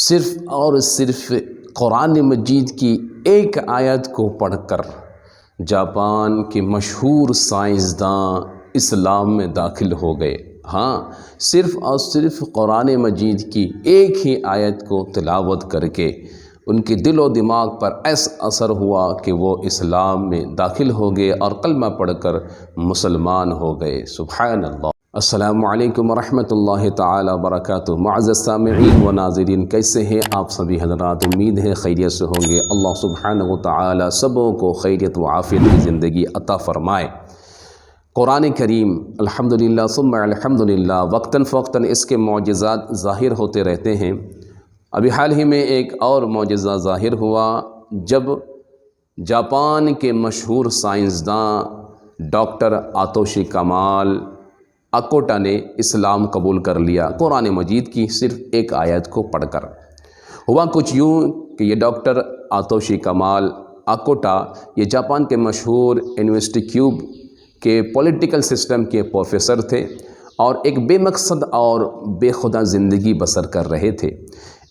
صرف اور صرف قرآن مجید کی ایک آیت کو پڑھ کر جاپان کے مشہور سائنسداں اسلام میں داخل ہو گئے۔ ہاں، صرف اور صرف قرآن مجید کی ایک ہی آیت کو تلاوت کر کے ان کے دل و دماغ پر ایسا اثر ہوا کہ وہ اسلام میں داخل ہو گئے اور کلمہ پڑھ کر مسلمان ہو گئے۔ سبحان اللہ۔ السلام علیکم ورحمۃ اللہ تعالی وبرکاتہ۔ معزز سامعین و ناظرین، کیسے ہیں آپ سبھی حضرات؟ امید ہے خیریت سے ہوں گے۔ اللہ سبحانہ و تعالی سبوں کو خیریت و عافیت کی زندگی عطا فرمائے۔ قرآن کریم الحمدللہ ثم الحمدللہ وقتاً فوقتاً اس کے معجزات ظاہر ہوتے رہتے ہیں۔ ابھی حال ہی میں ایک اور معجزہ ظاہر ہوا جب جاپان کے مشہور سائنسداں ڈاکٹر آتوشی کمال اکوٹا نے اسلام قبول کر لیا قرآن مجید کی صرف ایک آیت کو پڑھ کر۔ ہوا کچھ یوں کہ یہ ڈاکٹر آتوشی کمال اکوٹا یہ جاپان کے مشہور یونیورسٹی کیوب کے پولیٹیکل سسٹم کے پروفیسر تھے اور ایک بے مقصد اور بے خدا زندگی بسر کر رہے تھے۔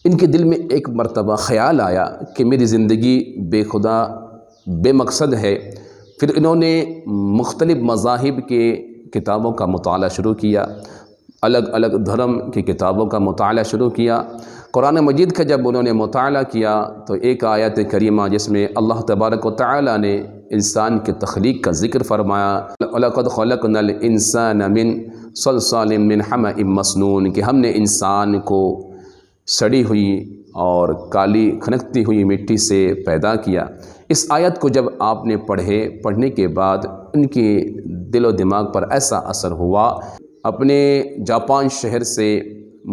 ان کے دل میں ایک مرتبہ خیال آیا کہ میری زندگی بے خدا بے مقصد ہے۔ پھر انہوں نے مختلف مذاہب کے کتابوں کا مطالعہ شروع کیا، الگ الگ دھرم کی کتابوں کا مطالعہ شروع کیا۔ قرآن مجید کا جب انہوں نے مطالعہ کیا تو ایک آیت کریمہ جس میں اللہ تبارک و تعالی نے انسان کے تخلیق کا ذکر فرمایا، وَلَقَدْ خَلَقْنَا الْإِنسَانَ مِنْ صَلْصَالٍ مِنْ حَمَإٍ مَسْنُونٍ کہ ہم نے انسان کو سڑی ہوئی اور کالی کھنکتی ہوئی مٹی سے پیدا کیا۔ اس آیت کو جب آپ نے پڑھنے کے بعد ان کے دل و دماغ پر ایسا اثر ہوا، اپنے جاپان شہر سے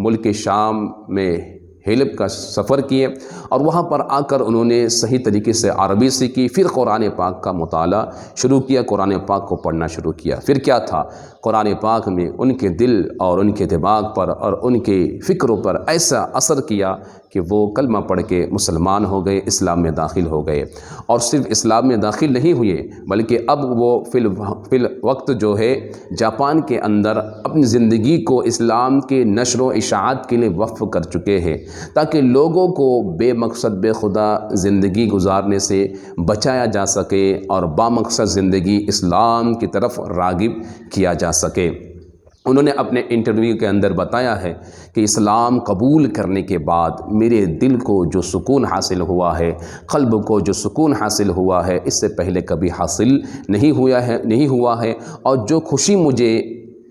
ملک شام میں ہیلپ کا سفر کیے اور وہاں پر آ کر انہوں نے صحیح طریقے سے عربی سیکھی، پھر قرآن پاک کا مطالعہ شروع کیا، قرآن پاک کو پڑھنا شروع کیا۔ پھر کیا تھا، قرآن پاک میں ان کے دل اور ان کے دماغ پر اور ان کے فکروں پر ایسا اثر کیا کہ وہ کلمہ پڑھ کے مسلمان ہو گئے، اسلام میں داخل ہو گئے۔ اور صرف اسلام میں داخل نہیں ہوئے بلکہ اب وہ فی الوقت جو ہے جاپان کے اندر اپنی زندگی کو اسلام کے نشر و اشاعت کے لیے وقف کر چکے ہیں تاکہ لوگوں کو بے مقصد بے خدا زندگی گزارنے سے بچایا جا سکے اور بامقصد زندگی اسلام کی طرف راغب کیا جا سکے۔ انہوں نے اپنے انٹرویو کے اندر بتایا ہے کہ اسلام قبول کرنے کے بعد میرے دل کو جو سکون حاصل ہوا ہے، قلب کو جو سکون حاصل ہوا ہے، اس سے پہلے کبھی حاصل نہیں ہوا ہے اور جو خوشی مجھے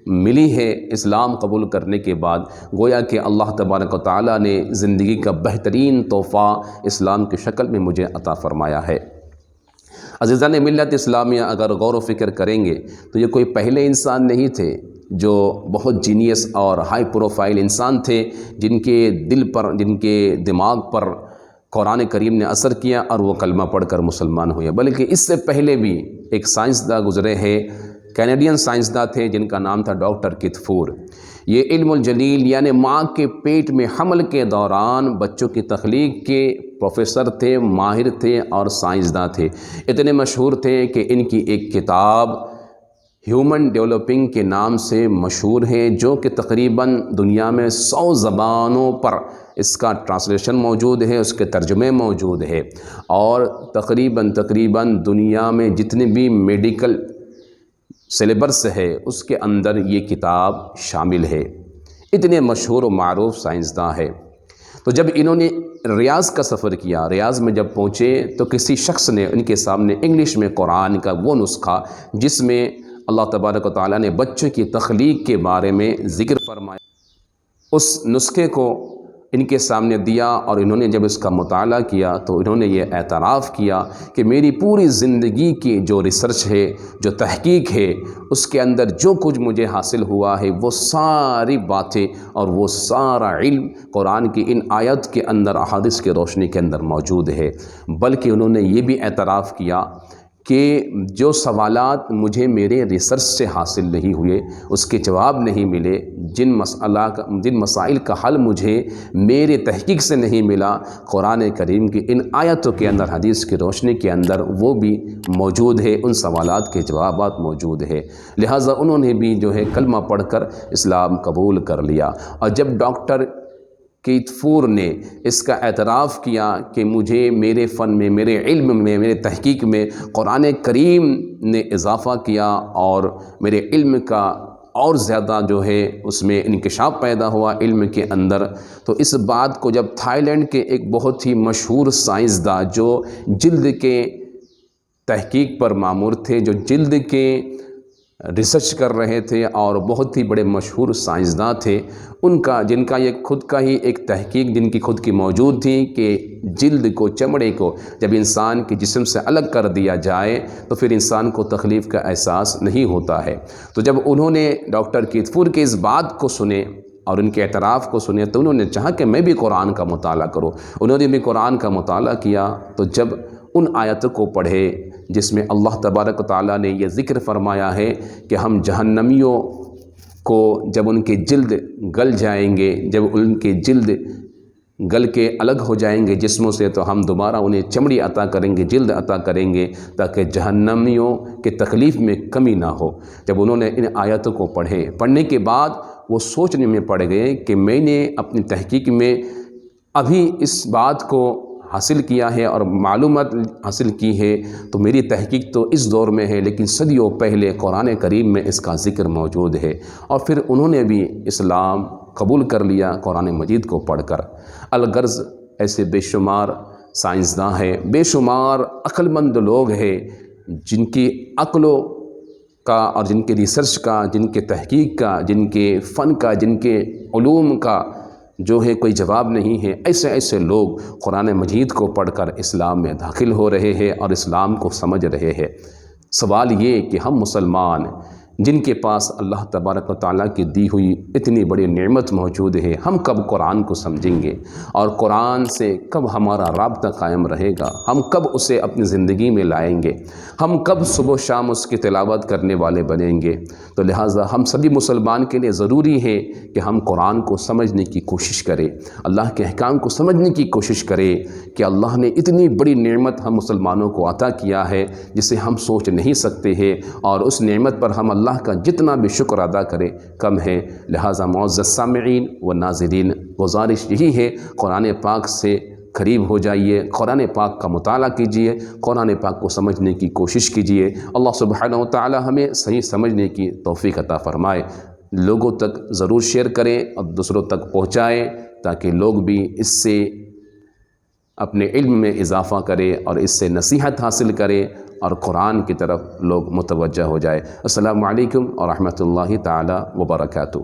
ملی ہے اسلام قبول کرنے کے بعد، گویا کہ اللہ تبارک و تعالیٰ نے زندگی کا بہترین تحفہ اسلام کی شکل میں مجھے عطا فرمایا ہے۔ عزیزان ملت اسلامیہ، اگر غور و فکر کریں گے تو یہ کوئی پہلے انسان نہیں تھے جو بہت جینیس اور ہائی پروفائل انسان تھے جن کے دل پر، جن کے دماغ پر قرآن کریم نے اثر کیا اور وہ کلمہ پڑھ کر مسلمان ہوئے، بلکہ اس سے پہلے بھی ایک سائنسداں گزرے ہیں، کینیڈین سائنسداں تھے جن کا نام تھا ڈاکٹر کتفور۔ یہ علم الجلیل یعنی ماں کے پیٹ میں حمل کے دوران بچوں کی تخلیق کے پروفیسر تھے، ماہر تھے اور سائنسداں تھے۔ اتنے مشہور تھے کہ ان کی ایک کتاب ہیومن ڈیولپنگ کے نام سے مشہور ہے، جو کہ تقریباً دنیا میں 100 زبانوں پر اس کا ٹرانسلیشن موجود ہے، اس کے ترجمے موجود ہے، اور تقریباً دنیا میں جتنے بھی میڈیکل سلیبس ہے اس کے اندر یہ کتاب شامل ہے۔ اتنے مشہور و معروف سائنسداں ہے۔ تو جب انہوں نے ریاض کا سفر کیا، ریاض میں جب پہنچے تو کسی شخص نے ان کے سامنے انگلش میں قرآن کا وہ نسخہ جس میں اللہ تبارک و تعالیٰ نے بچوں کی تخلیق کے بارے میں ذکر فرمایا، اس نسخے کو ان کے سامنے دیا اور انہوں نے جب اس کا مطالعہ کیا تو انہوں نے یہ اعتراف کیا کہ میری پوری زندگی کی جو ریسرچ ہے، جو تحقیق ہے، اس کے اندر جو کچھ مجھے حاصل ہوا ہے وہ ساری باتیں اور وہ سارا علم قرآن کی ان آیت کے اندر، احادیث کی روشنی کے اندر موجود ہے۔ بلکہ انہوں نے یہ بھی اعتراف کیا کہ جو سوالات مجھے میرے ریسرچ سے حاصل نہیں ہوئے، اس کے جواب نہیں ملے، جن مسائل کا حل مجھے میرے تحقیق سے نہیں ملا، قرآن کریم کی ان آیتوں کے اندر، حدیث کی روشنی کے اندر وہ بھی موجود ہے، ان سوالات کے جوابات موجود ہے۔ لہٰذا انہوں نے بھی جو ہے کلمہ پڑھ کر اسلام قبول کر لیا۔ اور جب ڈاکٹر کیتفور نے اس کا اعتراف کیا کہ مجھے میرے فن میں، میرے علم میں، میرے تحقیق میں قرآن کریم نے اضافہ کیا اور میرے علم کا اور زیادہ جو ہے اس میں انکشاف پیدا ہوا علم کے اندر۔ تو اس بات کو جب تھائی لینڈ کے ایک بہت ہی مشہور سائنسداں جو جلد کے تحقیق پر مامور تھے، جو جلد کے ریسرچ کر رہے تھے اور بہت ہی بڑے مشہور سائنسداں تھے، جن کا یہ خود کا ہی ایک تحقیق جن کی خود کی موجود تھی کہ جلد کو، چمڑے کو جب انسان کے جسم سے الگ کر دیا جائے تو پھر انسان کو تکلیف کا احساس نہیں ہوتا ہے۔ تو جب انہوں نے ڈاکٹر کیتفور کے اس بات کو سنے اور ان کے اعتراف کو سنے تو انہوں نے چاہا کہ میں بھی قرآن کا مطالعہ کروں۔ انہوں نے بھی قرآن کا مطالعہ کیا تو جب ان آیتوں کو پڑھے جس میں اللہ تبارک و تعالیٰ نے یہ ذکر فرمایا ہے کہ ہم جہنمیوں کو جب ان کے جلد گل جائیں گے، جب ان کے جلد گل کے الگ ہو جائیں گے جسموں سے، تو ہم دوبارہ انہیں چمڑی عطا کریں گے، جلد عطا کریں گے تاکہ جہنمیوں کے تکلیف میں کمی نہ ہو۔ جب انہوں نے ان آیتوں کو پڑھنے کے بعد وہ سوچنے میں پڑ گئے کہ میں نے اپنی تحقیق میں ابھی اس بات کو حاصل کیا ہے اور معلومات حاصل کی ہے، تو میری تحقیق تو اس دور میں ہے، لیکن صدیوں پہلے قرآن کریم میں اس کا ذکر موجود ہے۔ اور پھر انہوں نے بھی اسلام قبول کر لیا قرآن مجید کو پڑھ کر۔ الغرض ایسے بے شمار سائنسداں ہیں، بے شمار عقل مند لوگ ہیں جن کی عقلوں کا اور جن کے ریسرچ کا، جن کے تحقیق کا، جن کے فن کا، جن کے علوم کا جو ہے کوئی جواب نہیں ہے۔ ایسے لوگ قرآن مجید کو پڑھ کر اسلام میں داخل ہو رہے ہیں اور اسلام کو سمجھ رہے ہیں۔ سوال یہ کہ ہم مسلمان جن کے پاس اللہ تبارک و تعالیٰ کی دی ہوئی اتنی بڑی نعمت موجود ہے، ہم کب قرآن کو سمجھیں گے اور قرآن سے کب ہمارا رابطہ قائم رہے گا؟ ہم کب اسے اپنی زندگی میں لائیں گے؟ ہم کب صبح و شام اس کی تلاوت کرنے والے بنیں گے؟ تو لہٰذا ہم سبھی مسلمان کے لیے ضروری ہے کہ ہم قرآن کو سمجھنے کی کوشش کریں، اللہ کے احکام کو سمجھنے کی کوشش کریں کہ اللہ نے اتنی بڑی نعمت ہم مسلمانوں کو عطا کیا ہے جسے ہم سوچ نہیں سکتے ہیں، اور اس نعمت پر ہم اللہ کا جتنا بھی شکر ادا کرے کم ہے۔ لہٰذا معزز سامعین و ناظرین، گزارش یہی ہے قرآن پاک سے قریب ہو جائیے، قرآن پاک کا مطالعہ کیجیے، قرآن پاک کو سمجھنے کی کوشش کیجیے۔ اللہ سبحانہ و تعالی ہمیں صحیح سمجھنے کی توفیق عطا فرمائے۔ لوگوں تک ضرور شیئر کریں اور دوسروں تک پہنچائیں تاکہ لوگ بھی اس سے اپنے علم میں اضافہ کرے اور اس سے نصیحت حاصل کرے اور قرآن کی طرف لوگ متوجہ ہو جائے۔ السلام علیکم ورحمۃ اللہ تعالی وبرکاتہ۔